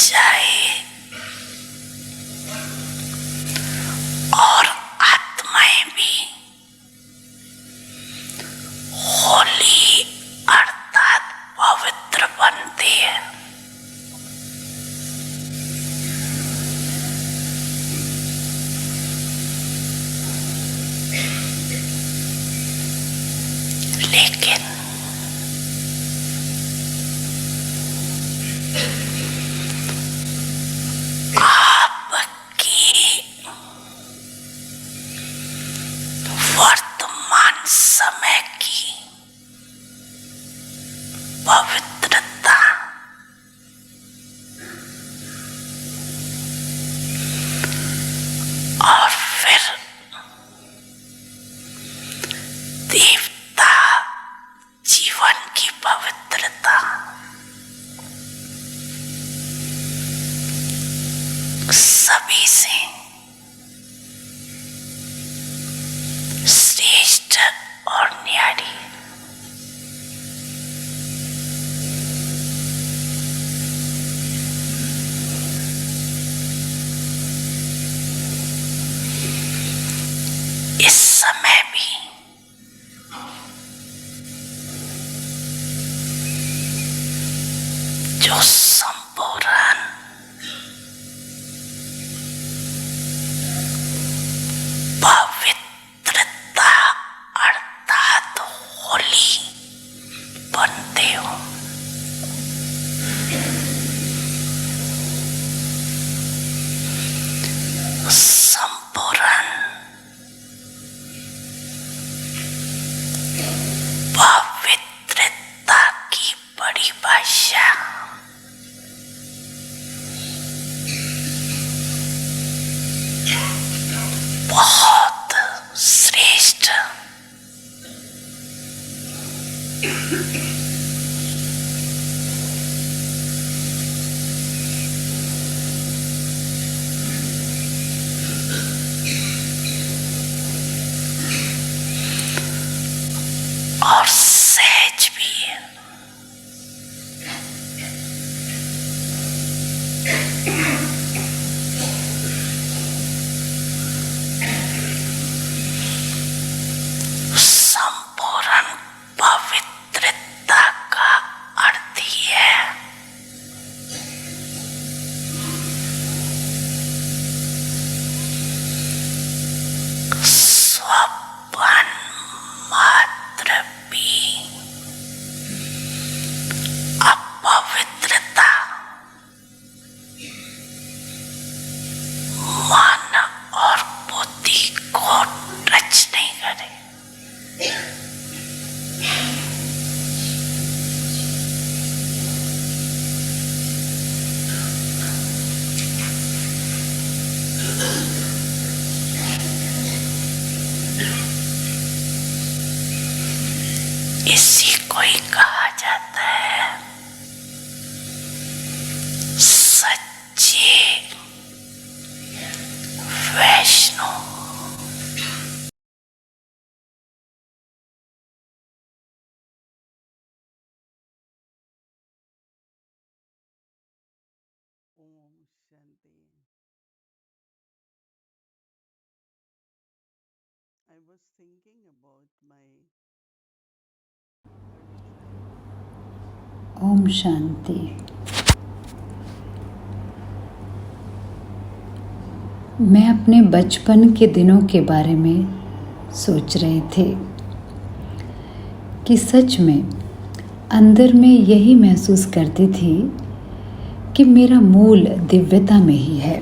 जाए और आत्माएं भी होली अर्थात पवित्र बनती है। लेकिन आपकी वर्तमान समय की पवित्रता और फिर देवता जीवन की पवित्रता सभी से श्रेष्ठ और न्यारी। इस समय भी जो संपूर्ण पवित्रता अर्थात होली बनते हो, संपूर्ण पवित्रता की परिभाषा बहुत श्रेष्ठ और सहज भी है। संपूर्ण पवित्रता का अर्थ ही है स्वपन मात्र भी अपवित्रता मन और बुद्धि को टच नहीं करे। इसी को ही कहा जाता है सच्चे वैष्णव। Om Shanti. I was thinking about my Om Shanti. मैं अपने बचपन के दिनों के बारे में सोच रही थी कि सच में अंदर में यही महसूस करती थी कि मेरा मूल दिव्यता में ही है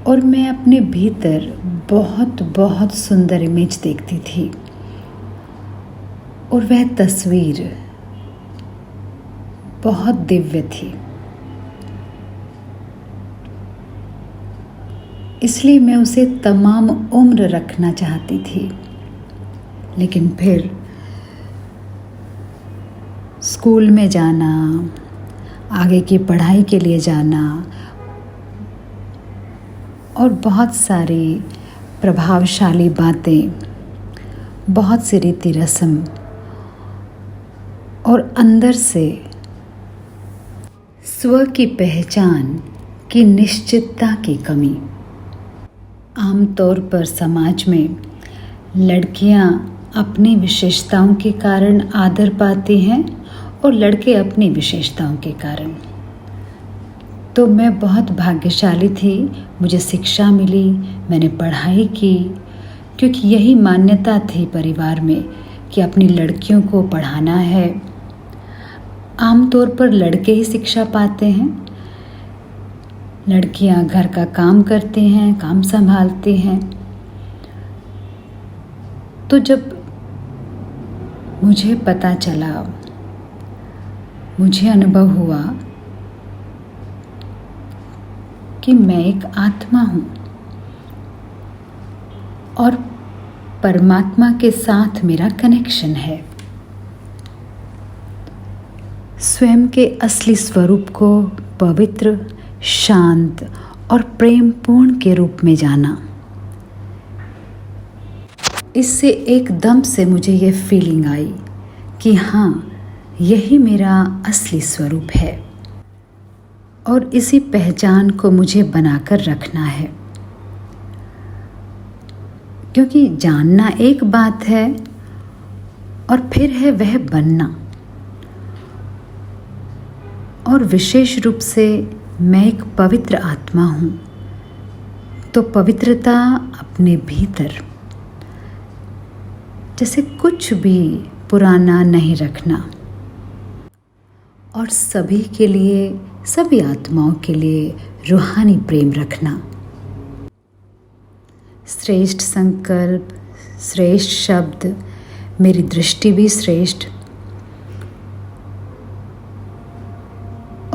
और मैं अपने भीतर बहुत बहुत सुंदर इमेज देखती थी और वह तस्वीर बहुत दिव्य थी। इसलिए मैं उसे तमाम उम्र रखना चाहती थी। लेकिन फिर स्कूल में जाना, आगे की पढ़ाई के लिए जाना और बहुत सारी प्रभावशाली बातें, बहुत सी रीति रस्म और अंदर से स्व की पहचान की निश्चितता की कमी। आमतौर पर समाज में लड़कियां अपनी विशेषताओं के कारण आदर पाती हैं और लड़के अपनी विशेषताओं के कारण। तो मैं बहुत भाग्यशाली थी, मुझे शिक्षा मिली, मैंने पढ़ाई की, क्योंकि यही मान्यता थी परिवार में कि अपनी लड़कियों को पढ़ाना है। आमतौर पर लड़के ही शिक्षा पाते हैं, लड़कियां घर का काम करती हैं, काम संभालती हैं। तो जब मुझे पता चला, मुझे अनुभव हुआ कि मैं एक आत्मा हूँ और परमात्मा के साथ मेरा कनेक्शन है। स्वयं के असली स्वरूप को पवित्र, शांत और प्रेमपूर्ण के रूप में जाना। इससे एकदम से मुझे ये फीलिंग आई कि हाँ, यही मेरा असली स्वरूप है और इसी पहचान को मुझे बनाकर रखना है। क्योंकि जानना एक बात है और फिर है वह बनना। और विशेष रूप से मैं एक पवित्र आत्मा हूँ, तो पवित्रता अपने भीतर, जैसे कुछ भी पुराना नहीं रखना और सभी के लिए, सभी आत्माओं के लिए रूहानी प्रेम रखना। श्रेष्ठ संकल्प, श्रेष्ठ शब्द, मेरी दृष्टि भी श्रेष्ठ,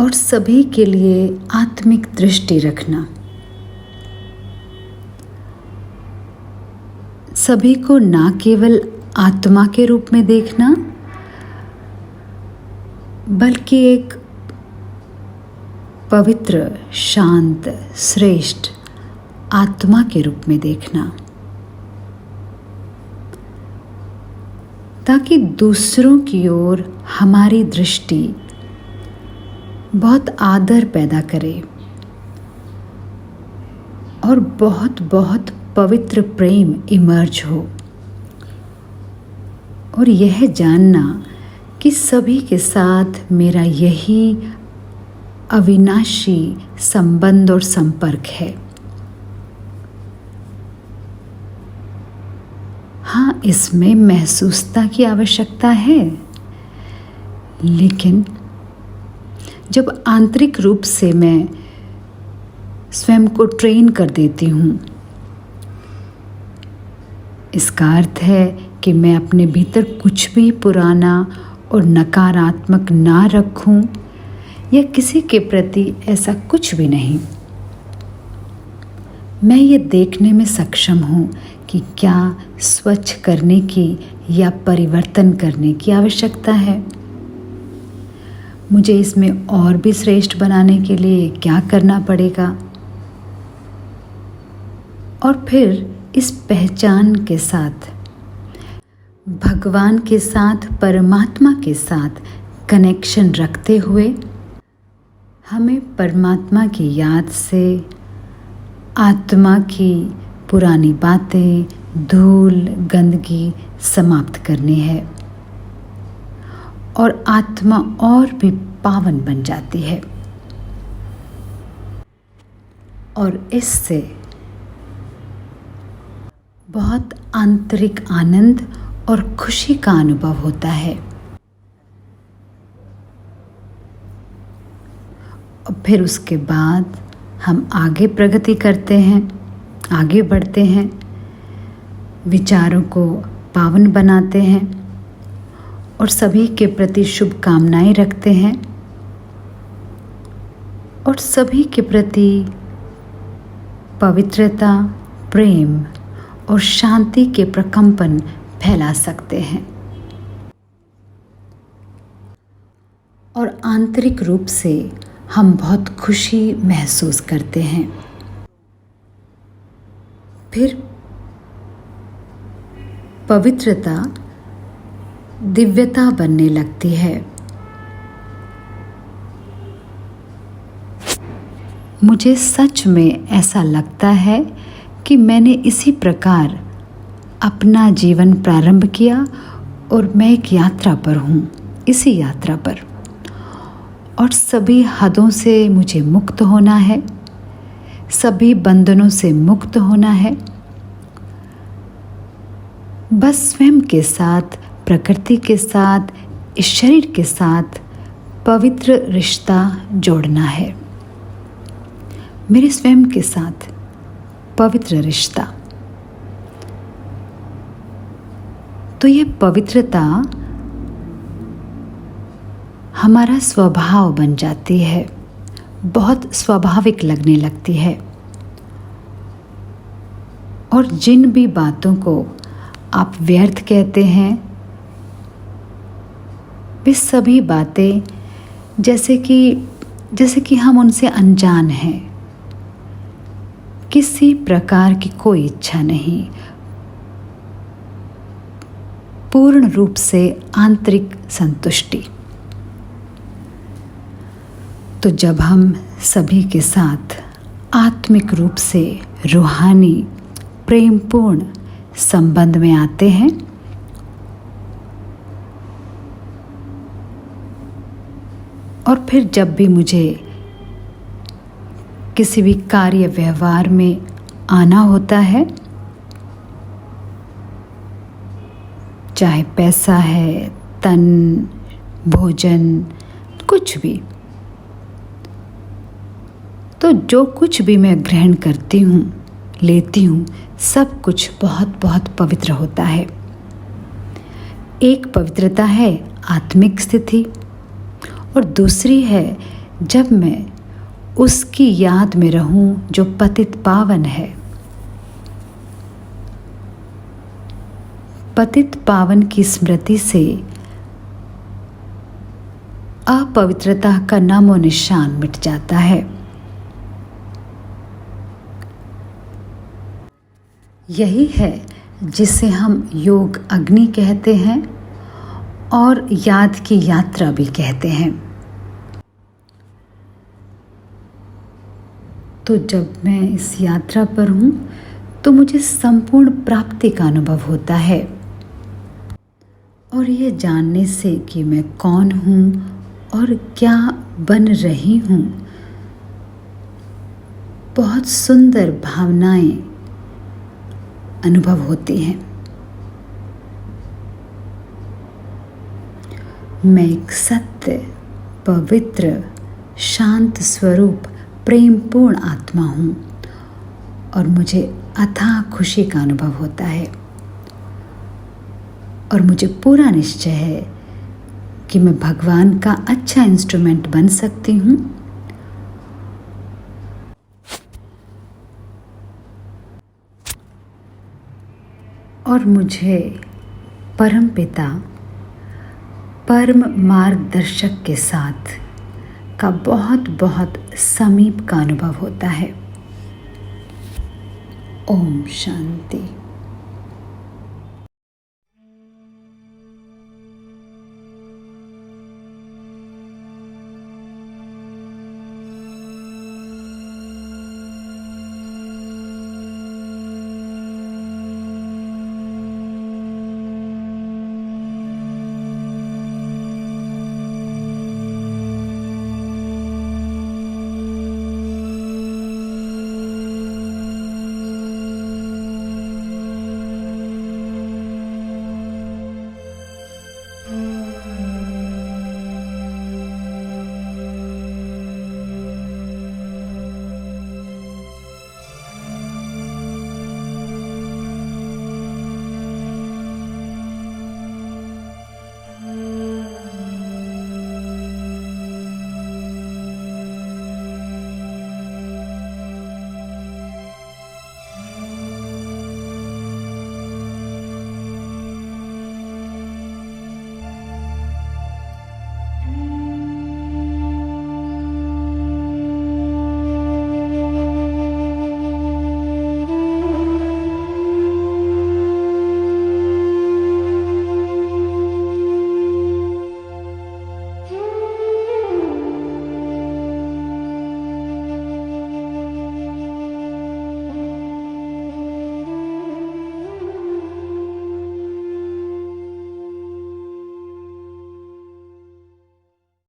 और सभी के लिए आत्मिक दृष्टि रखना। सभी को ना केवल आत्मा के रूप में देखना, बल्कि एक पवित्र, शांत, श्रेष्ठ आत्मा के रूप में देखना, ताकि दूसरों की ओर हमारी दृष्टि बहुत आदर पैदा करे और बहुत बहुत पवित्र प्रेम इमर्ज हो। और यह जानना कि सभी के साथ मेरा यही अविनाशी संबंध और संपर्क है। हाँ, इसमें महसूसता की आवश्यकता है, लेकिन जब आंतरिक रूप से मैं स्वयं को ट्रेन कर देती हूँ, इसका अर्थ है कि मैं अपने भीतर कुछ भी पुराना और नकारात्मक ना रखूं या किसी के प्रति ऐसा कुछ भी नहीं। मैं ये देखने में सक्षम हूँ कि क्या स्वच्छ करने की या परिवर्तन करने की आवश्यकता है। मुझे इसमें और भी श्रेष्ठ बनाने के लिए क्या करना पड़ेगा। और फिर इस पहचान के साथ, भगवान के साथ, परमात्मा के साथ कनेक्शन रखते हुए हमें परमात्मा की याद से आत्मा की पुरानी बातें, धूल, गंदगी समाप्त करनी है और आत्मा और भी पावन बन जाती है। और इससे बहुत आंतरिक आनंद और खुशी का अनुभव होता है। और फिर उसके बाद हम आगे प्रगति करते हैं, आगे बढ़ते हैं, विचारों को पावन बनाते हैं और सभी के प्रति शुभकामनाएं रखते हैं और सभी के प्रति पवित्रता, प्रेम और शांति के प्रकंपन फैला सकते हैं। और आंतरिक रूप से हम बहुत खुशी महसूस करते हैं। फिर पवित्रता दिव्यता बनने लगती है मुझे सच में ऐसा लगता है कि मैंने इसी प्रकार अपना जीवन प्रारंभ किया और मैं एक यात्रा पर हूँ, इसी यात्रा पर। और सभी हदों से मुझे मुक्त होना है, सभी बंधनों से मुक्त होना है। बस स्वयं के साथ, प्रकृति के साथ, इस शरीर के साथ पवित्र रिश्ता जोड़ना है, मेरे स्वयं के साथ पवित्र रिश्ता। तो ये पवित्रता हमारा स्वभाव बन जाती है, बहुत स्वाभाविक लगने लगती है। और जिन भी बातों को आप व्यर्थ कहते हैं, वे सभी बातें जैसे कि हम उनसे अनजान हैं, किसी प्रकार की कोई इच्छा नहीं, पूर्ण रूप से आंतरिक संतुष्टि। तो जब हम सभी के साथ आत्मिक रूप से रूहानी प्रेमपूर्ण संबंध में आते हैं, और फिर जब भी मुझे किसी भी कार्य व्यवहार में आना होता है, चाहे पैसा है, तन, भोजन, कुछ भी, तो जो कुछ भी मैं ग्रहण करती हूँ, लेती हूँ, सब कुछ बहुत बहुत पवित्र होता है। एक पवित्रता है आत्मिक स्थिति, और दूसरी है जब मैं उसकी याद में रहूं जो पतित पावन है। पतित पावन की स्मृति से अपवित्रता का नामो निशान मिट जाता है। यही है जिसे हम योग अग्नि कहते हैं और याद की यात्रा भी कहते हैं। तो जब मैं इस यात्रा पर हूँ तो मुझे संपूर्ण प्राप्ति का अनुभव होता है, और ये जानने से कि मैं कौन हूँ और क्या बन रही हूँ, बहुत सुंदर भावनाएं अनुभव होती हैं। मैं एक सत्य, पवित्र, शांत स्वरूप, प्रेमपूर्ण आत्मा हूँ, और मुझे अथाह खुशी का अनुभव होता है, और मुझे पूरा निश्चय है कि मैं भगवान का अच्छा इंस्ट्रूमेंट बन सकती हूँ। और मुझे परमपिता, परम मार्गदर्शक के साथ का बहुत बहुत समीप का अनुभव होता है। ओम शांति।